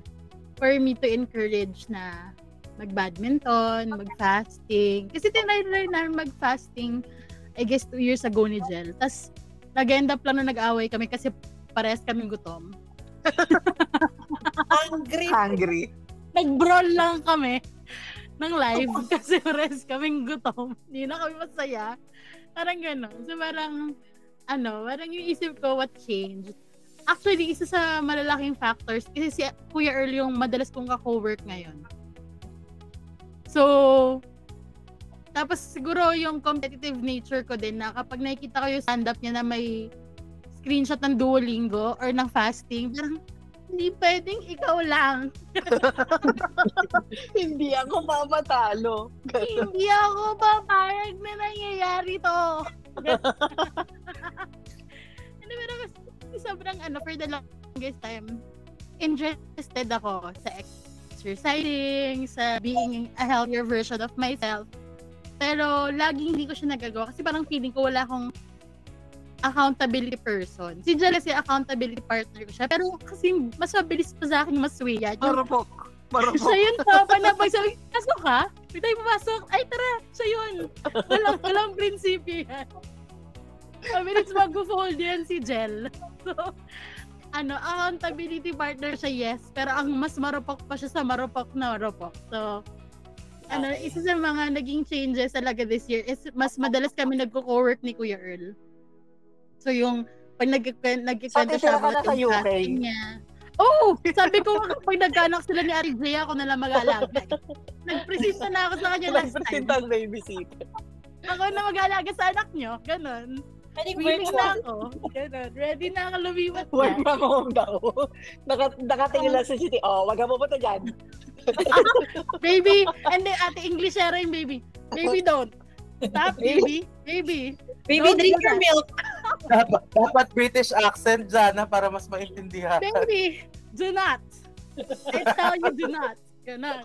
for me to encourage na mag-badminton, mag-fasting. Kasi tinry namin mag-fasting, I guess 2 years ago ni Jel. Tapos, nag-end up lang na nag-away kami kasi parehas kaming gutom.
Hungry.
Nag-brawl lang kami ng live kasi parehas kaming gutom. Hindi na kami masaya. Parang gano'n. So parang, parang yung isip ko what changed. Actually, isa sa malalaking factors kasi si Kuya Earl yung madalas kong ka-co-work ngayon. So, tapos siguro yung competitive nature ko din na kapag nakikita ko yung stand-up niya na may screenshot ng Duolingo or ng fasting, parang hindi pwedeng ikaw lang.
Hindi ako mamatalo.
Hindi ako papayag na nangyayari to. Pero kasi sobrang for the longest time, interested ako sa exercising, sa being a healthier version of myself. Pero laging hindi ko siya nagagawa kasi parang feeling ko wala akong accountability person. Si Jella si accountability partner ko siya. Pero kasi mas mabilis pa sa akin maswaya.
Marupok.
Siya yun pa. Panapag sabi, pasok ka? May tayo pumasok. Ay, tara. Siya yun. Walang prinsipyo yan. Mabilis mag-fold yan si Jel. So, accountability partner siya, yes. Pero ang mas marupok pa siya sa marupok na marupok. So, isa sa mga naging changes talaga this year is mas madalas kami nagko-co-work ni Kuya Earl. So yung pag nagkikwento siya about yung fasting niya. Oh! Sabi ko pag nagkaanak sila ni Ari Jay, ako na lang mag-aalaga. Nag-presenta na ako sa kanya last time.
Nag-presenta ang babysitter.
Ako na mag-aalaga sa anak niyo. Ganon. Willing na ako. Ganon. Ready na ako lumiwat na.
Work from home daw. Nakatingin lang sa city. Wag ka pupunta dyan.
Baby, and then ate English sharing baby. Baby, don't. Stop, baby. Baby,
drink your milk.
Dapat British accent dyan para mas maintindihan.
Baby, do not. I tell you, do not. Ganon.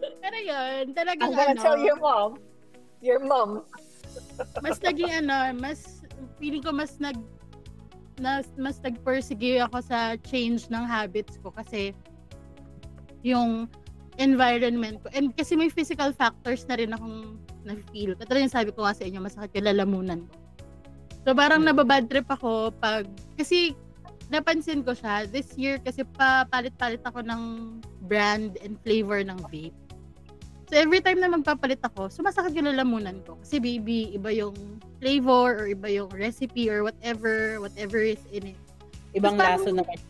Pero yun, talagang
I'm gonna tell your mom.
Mas naging feeling ko mas nag-persevere ako sa change ng habits ko kasi yung environment ko. And kasi may physical factors na rin akong na-feel. Katulad yung sabi ko nga sa inyo, masakit yung lalamunan ko. So parang nababad trip ako kasi napansin ko siya, this year kasi papalit-palit ako ng brand and flavor ng vape. So every time na magpapalit ako, sumasakit yung lalamunan ko. Kasi baby, iba yung flavor or iba yung recipe or whatever is in it.
Ibang laso naman.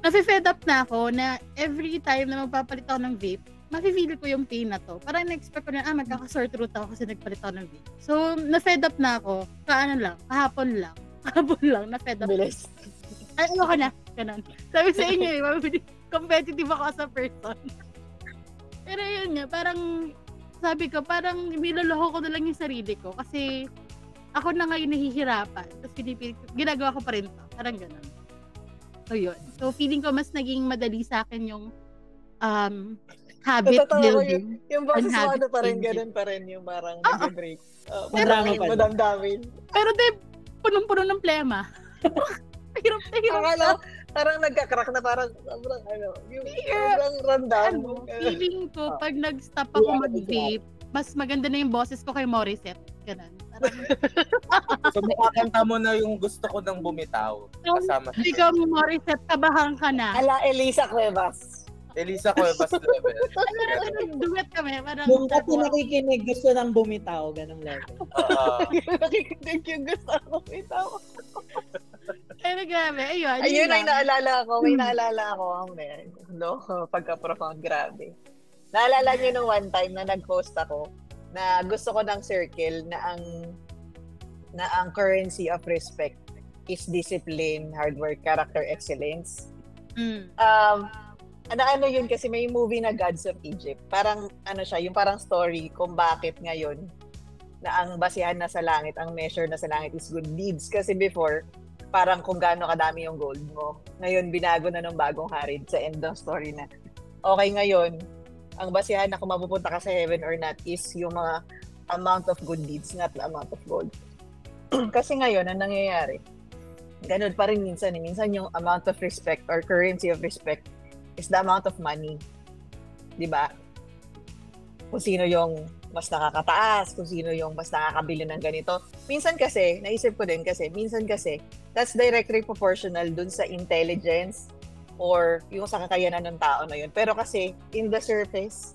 Nafe-fed up na ako na every time na magpapalit ako ng vape, mafe-feel ko yung pain na to. Parang na-expect ko na, magkaka-sore throat ako kasi nagpalit ako ng vape. So, na-fed up na ako. Kahapon lang, na-fed up.
Bilis.
Ay, ano ka na? Ganun. Sabi sa inyo, competitive ako as a person. Pero yun nga, parang, sabi ko, parang niloloko ko na lang yung sarili ko kasi ako na ngayon nahihirapan. Tapos ginagawa ko pa rin to. Parang ganun. So, yun. So, feeling ko mas naging madali sa akin yung habit building.
Yung boses mo pa rin, ganun pa rin yung parang nag-break.
Madamdamin.
Madamdamin.
Pero punong-puno ng plema. Hirap na hirap
Akala,
na.
parang nagka-crack na parang sobrang yung
Yeah.
sobrang random.
Feeling ko, pag nag-stop ako mag-vape, mas maganda na yung boses ko kay Morissette. Ganun. Parang,
So, makakanta mo na yung gusto ko ng bumitaw. Kasama
ikaw, Morissette, kabahan ka na.
Ala Elisa Cuevas.
Elisa Cuevas level.
Duet kami. Parang,
Yung kasi nakikinig, gusto nang bumitaw, ganong level.
Nakikinig yung gusto ko itaw.
Pero grabe, ayun.
Ayun
yun
ay
lang.
naalala ko. May naalala ako. No, pagka-profound, grabe. Naalala niyo nung one time na nag-post ako na gusto ko ng circle na ang currency of respect is discipline, hard work, character excellence.
Mm.
Ano yun kasi may movie na Gods of Egypt. Parang ano siya, yung parang story kung bakit ngayon na ang basihan na sa langit, ang measure na sa langit is good deeds. Kasi before, parang kung gaano kadami yung gold mo. Ngayon, binago na ng bagong hari sa end ng story na, okay, ngayon, ang basihan na kung mapupunta ka sa heaven or not is yung mga amount of good deeds, not the amount of gold. Kasi ngayon, ang nangyayari, ganun pa rin minsan. Minsan yung amount of respect or currency of respect is the amount of money. Diba? Kung sino yung mas nakakataas, kung sino yung mas nakakabili ng ganito. Minsan kasi, naisip ko din kasi, that's directly proportional dun sa intelligence or yung sa kakayanan ng tao na yun. Pero kasi, in the surface,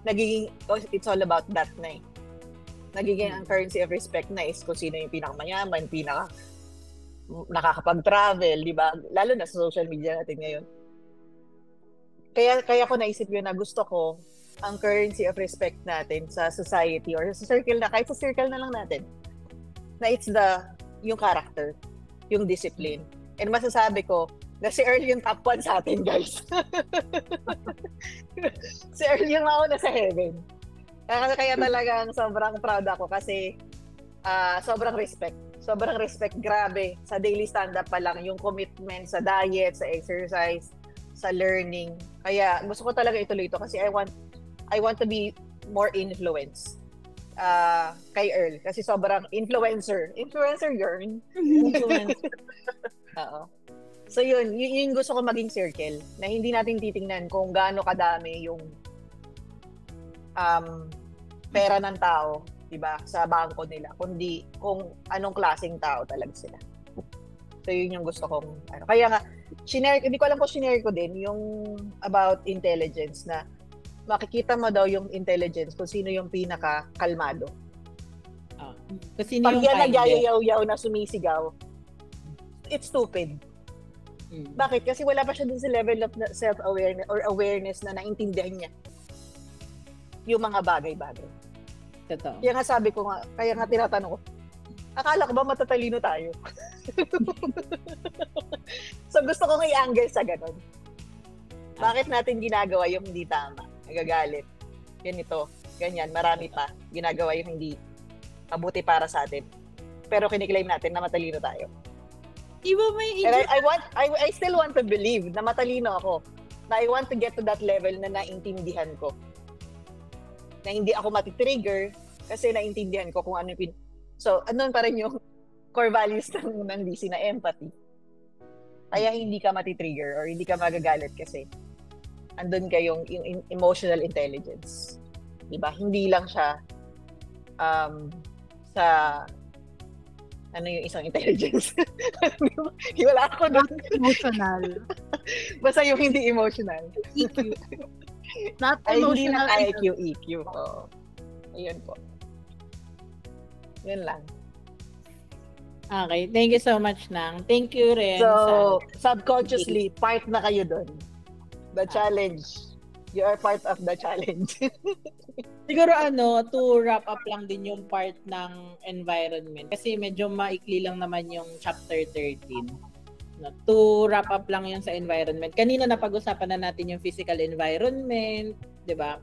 it's all about that na eh. Nagiging ang currency of respect na is kung sino yung pinakamayaman, nakakapag-travel, di ba? Lalo na sa social media natin ngayon. Kaya ko naisip yun na gusto ko ang currency of respect natin sa society or sa circle na, kahit sa circle na lang natin, na it's yung character, yung discipline. And masasabi ko, na si Earl yung top 1 sa atin, guys. Si Earl yung mauna sa heaven. Kaya talagang sobrang proud ako kasi sobrang respect. Sobrang respect, grabe. Sa daily stand-up pa lang, yung commitment sa diet, sa exercise, sa learning. Kaya gusto ko talaga ituloy ito kasi I want to be more influenced kay Earl. Kasi sobrang influencer. Influencer, girl. Oo. So yun gusto ko maging circle na hindi natin titingnan kung gaano kadami yung pera ng tao, 'di ba, sa bangko nila, kundi kung anong klaseng tao talaga sila. So yun yung gusto kong kaya nga hindi ko alam kung shinare ko din yung about intelligence na makikita mo daw yung intelligence kung sino yung pinaka-kalmado.
Kasi
pag yan nagyayaw-yaw na sumisigaw, it's stupid. Bakit? Kasi wala pa siya dun sa level of self-awareness or awareness na naintindihan niya yung mga bagay-bagay.
Totoo.
Kaya nga sabi ko nga, kaya nga tinatanong ko, akala ko ba matatalino tayo? So gusto kong i-angle sa ganun. Bakit natin ginagawa yung hindi tama? Nagagalit. Ganito, ganyan, marami pa. Ginagawa yung hindi mabuti para sa atin. Pero kiniklaim natin na matalino tayo.
Iba may
And I still want to believe na matalino ako. Na I want to get to that level na naintindihan ko. Na hindi ako matitrigger kasi naintindihan ko kung ano yung So, andun pa rin yung core values ng DC na empathy. Kaya hindi ka matitrigger or hindi ka magagalit kasi andun ka yung emotional intelligence. Diba? Hindi lang siya sa ano yung isang intelligence. Wala ako doon.
Emotional.
Basta yung hindi emotional.
EQ. Not
Ay, hindi
emotional.
na IQ, EQ. Oo. Ayun po. Yun lang.
Okay. Thank you so much, Nang. Thank you rin.
So, subconsciously, part na kayo doon. The challenge. You are part of the challenge.
Siguro to wrap up lang din yung part ng environment. Kasi medyo maikli lang naman yung chapter 13. To wrap up lang yung sa environment. Kanina napag-usapan na natin yung physical environment, 'di ba?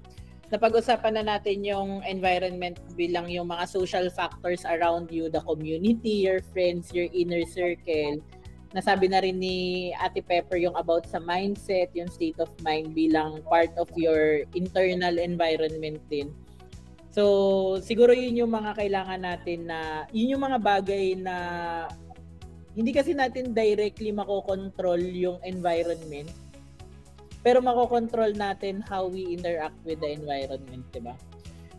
Napag-usapan na natin yung environment bilang yung mga social factors around you, the community, your friends, your inner circle. Nasabi na rin ni Ate Pepper yung about sa mindset, yung state of mind bilang part of your internal environment din. So, siguro yun yung mga kailangan natin na, yun yung mga bagay na Hindi kasi natin directly makokontrol yung environment, pero makokontrol natin how we interact with the environment, diba?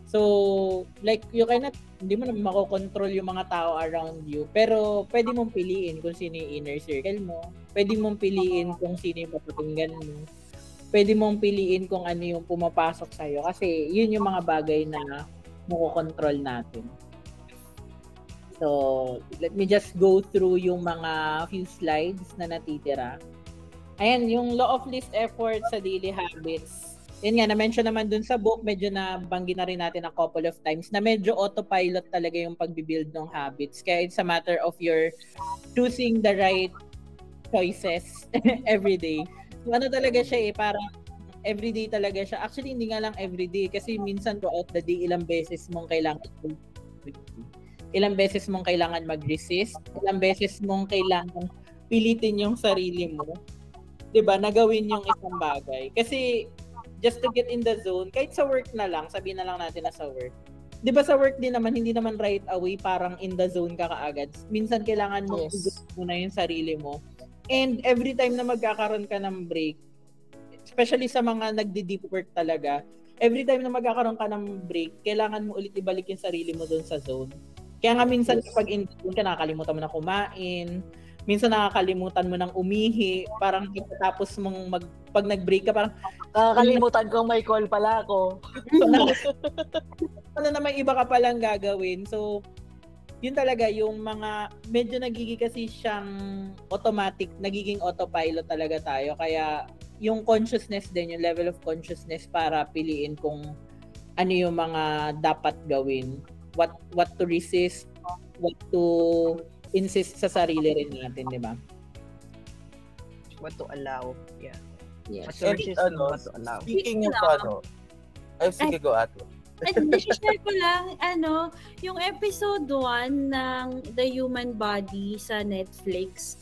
So, like, hindi mo na makokontrol yung mga tao around you, pero pwede mong piliin kung sino yung inner circle mo, pwede mong piliin kung sino yung papakinggan mo, pwede mong piliin kung ano yung pumapasok sa'yo, kasi yun yung mga bagay na makokontrol natin. So, let me just go through yung mga few slides na natitira. Ayan, yung law of least effort sa daily habits. Yun nga, na-mention naman dun sa book, medyo nabanggit na rin natin a couple of times na medyo autopilot talaga yung pagbibuild ng habits. Kaya it's a matter of your choosing the right choices every day. So, ano talaga siya parang everyday talaga siya. Actually, hindi nga lang everyday kasi minsan throughout the day, ilang beses mong kailangan mag-resist, ilang beses mong kailangan pilitin yung sarili mo, 'di ba, na gawin yung isang bagay. Kasi just to get in the zone, kahit sa work na lang, sabihin na lang natin na sa work. 'Di ba sa work din naman, hindi naman right away parang in the zone ka kaagad. Minsan kailangan mo i-boost muna yung sarili mo. And every time na magkakaroon ka ng break, especially sa mga nagdi-deep work talaga, every time na magkakaroon ka ng break, kailangan mo ulit ibalik yung sarili mo doon sa zone. Kaya nga minsan kapag in the zone ka, nakakalimutan mo na kumain, minsan nakakalimutan mo nang umihi, parang tapos mong pag nag-break ka, parang
nakakalimutan kong may call pala ako.
Ano na may iba ka palang gagawin. So, yun talaga yung mga medyo nagiging kasi siyang automatic, nagiging autopilot talaga tayo. Kaya yung consciousness din, yung level of consciousness para piliin kung ano yung mga dapat gawin. What to resist, what to insist sa sarili rin natin, di ba?
What to allow. Yeah.
Yes.
What to resist and what to allow.
Speaking of sige, go Ate.
Share ko lang, yung episode 1 ng The Human Body sa Netflix.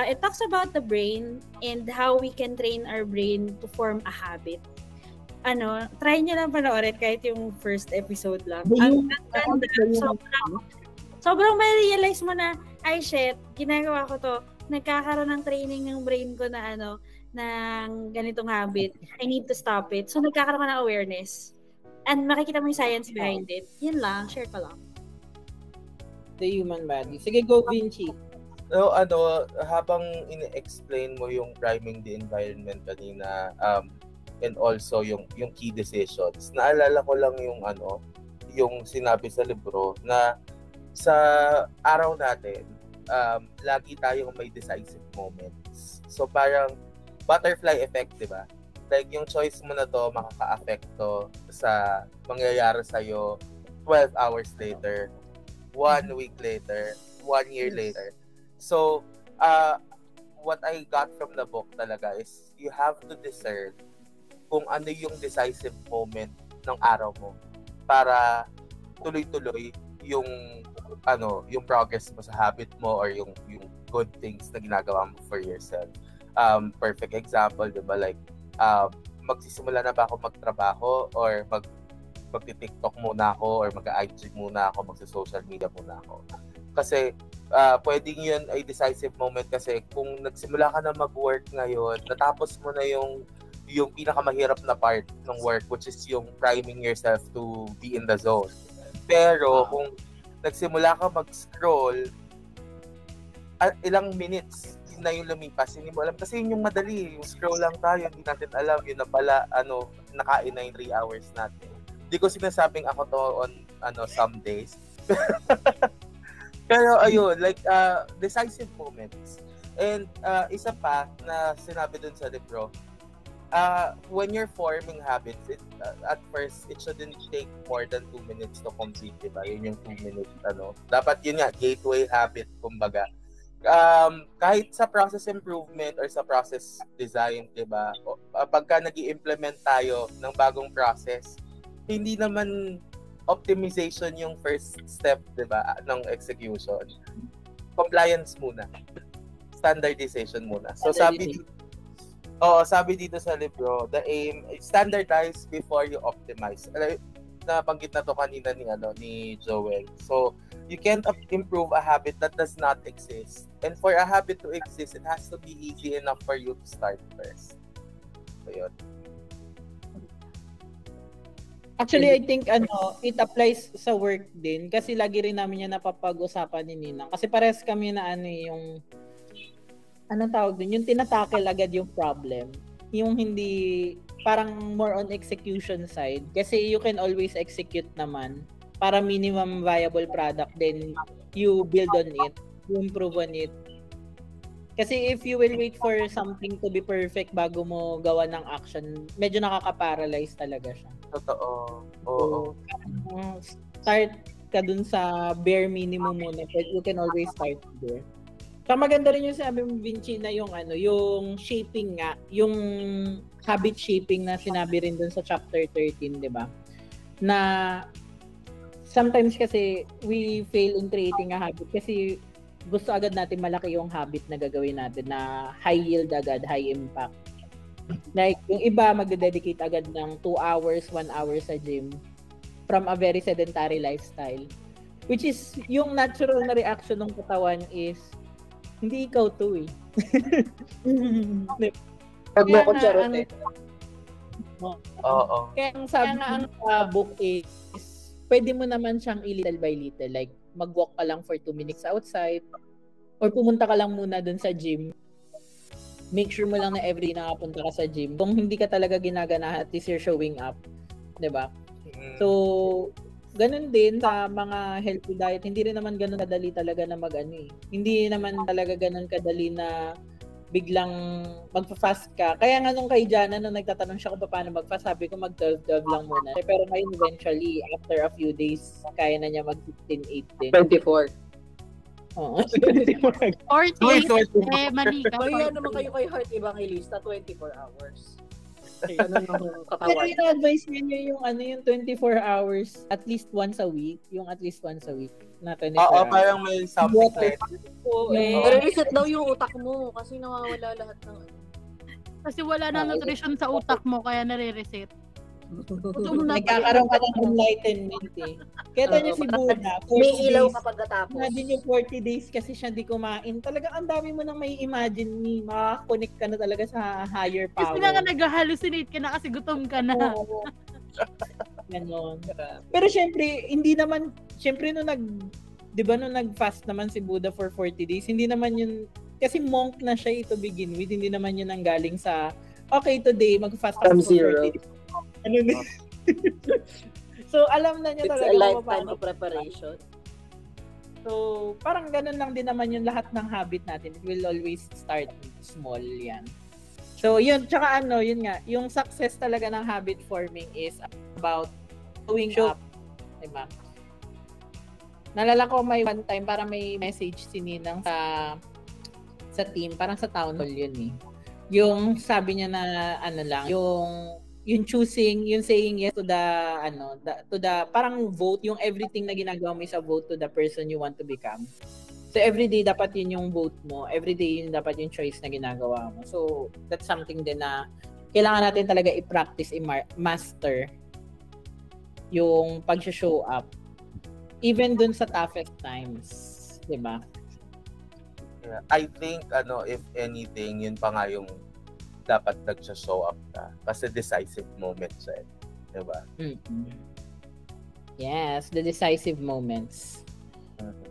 It talks about the brain and how we can train our brain to form a habit. Try nyo lang panoorin kahit yung first episode lang. Ang ganda. Sobrang may realize mo na, ay shit, ginagawa ko to. Nagkakaroon ng training ng brain ko na ng ganitong habit. I need to stop it. So nagkakaroon ka ng awareness. And makikita mo yung science behind it. Yun lang, share ko lang.
The Human Body. Sige, go Vinci.
So, habang ini-explain mo yung priming the environment kanina, and also yung key decisions, naalala ko lang yung sinabi sa libro na sa araw natin, lagi tayong may decisive moments. So, parang butterfly effect, di ba? Like, yung choice mo na to, makaka-affecto sa mangyayari sa'yo 12 hours later, 1 week later, 1 year later. So, what I got from the book talaga is you have to discern kung ano yung decisive moment ng araw mo para tuloy-tuloy yung progress mo sa habit mo or yung good things na ginagawa mo for yourself. Perfect example, di ba? Like, magsisimula na ba ako magtrabaho or magti-TikTok muna ako or mag-IG muna ako, magsa-social media muna ako. Kasi pwedeng yun ay decisive moment kasi kung nagsimula ka na mag-work ngayon, natapos mo na yung pinakamahirap na part ng work, which is yung priming yourself to be in the zone. Pero kung nagsimula ka mag-scroll, ilang minutes na yung lumipas, hindi mo alam. Kasi yun yung madali, yung scroll lang tayo, hindi natin alam, yun na pala, nakain na yung 3 hours natin. Hindi ko sinasabing ako to on, some days. Pero ayun, like, decisive moments. And isa pa na sinabi dun sa libro, when you're forming habits, at first, it shouldn't take more than 2 minutes to complete, diba? Yun yung 2 minutes, Dapat yun nga, gateway habit, kumbaga. Kahit sa process improvement or sa process design, diba? Pagka nag-i-implement tayo ng bagong process, hindi naman optimization yung first step, diba, ng execution. Compliance muna. Standardization muna. So sabi dito sa libro, the aim is standardize before you optimize. Nabanggit na to kanina ni Joel. So You can't improve a habit that does not exist. And for a habit to exist, it has to be easy enough for you to start first. So, yun.
Actually, I think it applies sa work din kasi lagi rin namin yan napapag-usapan ni Ninang. Kasi parehas kami na yung anong tawag dun? Yung tinatackle agad yung problem. Yung hindi, parang more on execution side. Kasi you can always execute naman para minimum viable product, then you build on it, you improve on it. Kasi if you will wait for something to be perfect bago mo gawa ng action, medyo nakaka-paralyze talaga siya.
Totoo. Oo.
Start ka dun sa bare minimum muna, but you can always start there. So maganda rin yung sabi mo, Vinci, na yung yung shaping nga, yung habit shaping na sinabi rin dun sa chapter 13, di ba? Na sometimes kasi we fail in creating a habit kasi gusto agad natin malaki yung habit na gagawin natin na high yield agad, high impact. Like, yung iba magde-dedicate agad ng 2 hours, 1 hour sa gym from a very sedentary lifestyle. Which is, yung natural na reaction ng katawan is, hindi ikaw to eh.
Pag mo ko charote.
Oo.
Kaya ang sabi nga ang book is, pwede mo naman siyang little by little. Like, mag-walk ka lang for 2 minutes outside or pumunta ka lang muna dun sa gym. Make sure mo lang na everyday nakapunta ka sa gym. Kung hindi ka talaga ginaganahan, at least you're showing up. Diba? So, ganun din sa mga healthy diet. Hindi rin naman ganun kadali talaga na Hindi naman talaga ganun kadali na biglang magpa-fast ka. Kaya nga nung kay Jana, nung nagtatanong siya kung paano mag-fast, sabi ko mag-12 lang muna. Pero ngayon eventually, after a few days, kaya na niya mag-16-8 din.
24.
Oo.
40, mali ka.
Kaya naman kayo kay Heart Evangelista, 24 hours. Ano nung
Pero
katawan?
ina-advise niya yung 24 hours at least once a week. Yung at least once a week. Na 24
Oo,
hours.
parang may something like
Nare-reset daw yung utak mo kasi nawawala lahat ng
Kasi wala na nutrition sa utak mo, kaya nare-reset.
Nagkakaroon ka ng enlightenment eh. Kaya tayo si Buddha.
May ilaw kapag natapos.
Imagine yung 40 days kasi siya di kumain. Talagang ang dami mo nang may imagine ni. Makakonect ka na talaga sa higher power.
Kasi nga nag-hallucinate ka na kasi gutom ka na.
Ganon. Pero syempre, hindi naman, syempre nung di ba nung nag-fast naman si Buddha for 40 days, hindi naman yun, kasi monk na siya to begin with, hindi naman yun ang galing sa, okay, today, mag-fast ako for 40 days. So, alam na niya talaga.
It's a lifetime of preparation.
So, parang ganun lang din naman yung lahat ng habit natin. It will always start small yan. So, yun. Tsaka yun nga, yung success talaga ng habit forming is about showing up. Diba? Nalala ko may one time, parang may message si Ninang sa team, parang sa town hall yun eh. Yung sabi niya na yung choosing, yung saying yes to the parang vote, yung everything na ginagawa mo is a vote to the person you want to become. So everyday dapat yun yung vote mo, everyday yun dapat yung choice na ginagawa mo. So that's something din na kailangan natin talaga i-practice, i-master yung pag-show up even dun sa toughest times, di ba?
Yeah. I think if anything, yun pa nga yung dapat nag-show up ka. Kasi decisive moment siya. Diba?
Mm-hmm. Yes, the decisive moments.
Mm-hmm.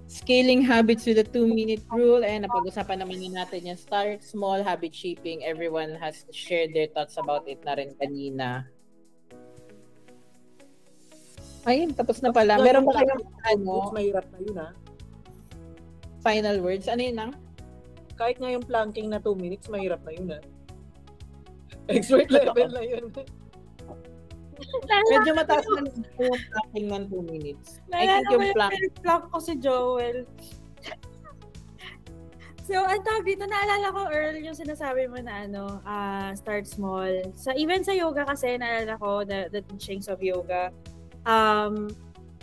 Scaling habits with the 2-minute rule. And napag-usapan naman natin yung start small, habit shaping. Everyone has shared their thoughts about it na rin kanina. Ayun, tapos na pala. Meron ba kayong
mahirap na yun, ha?
Final words? Ano yun,
Kahit nga yung planking na 2 minutes, mahirap na yun, ha? Expert level na yun.
Medyo mataas na yung planking ng 2 minutes. I think yung
plank ko si Joel. So, ang tawag dito, naalala ko, Earl, yung sinasabi mo na start small. Even sa yoga kasi, naalala ko, the teachings of yoga,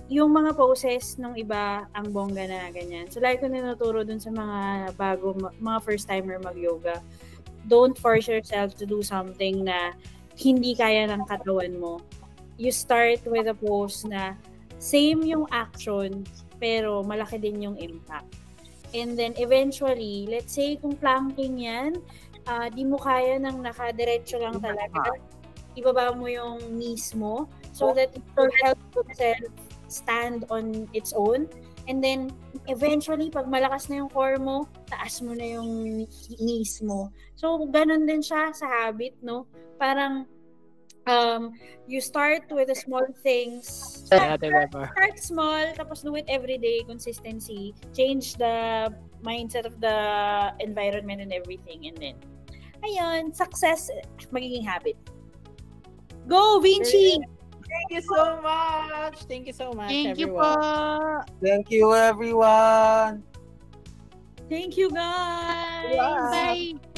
yung mga poses ng iba, ang bongga na ganyan. So, like ko ninuturo dun sa mga mga first-timer mag-yoga, don't force yourself to do something na hindi kaya ng katawan mo. You start with a pose na same yung action, pero malaki din yung impact. And then eventually, let's say kung planking yan, di mo kaya ng nakadiretso lang talaga, ibaba mo yung knees mo so that it will help yourself stand on its own. And then, eventually, pag malakas na yung core mo, taas mo na yung knees mo. So, ganun din siya sa habit, no? Parang, you start with the small things. Start small, tapos do it every day, consistency. Change the mindset of the environment and everything. And then, ayun, success, magiging habit. Go, Vinci!
Thank you so much. Thank you so much,
Thank you
everyone.
po.
Thank you, everyone.
Thank you, guys!
Wow.
Bye.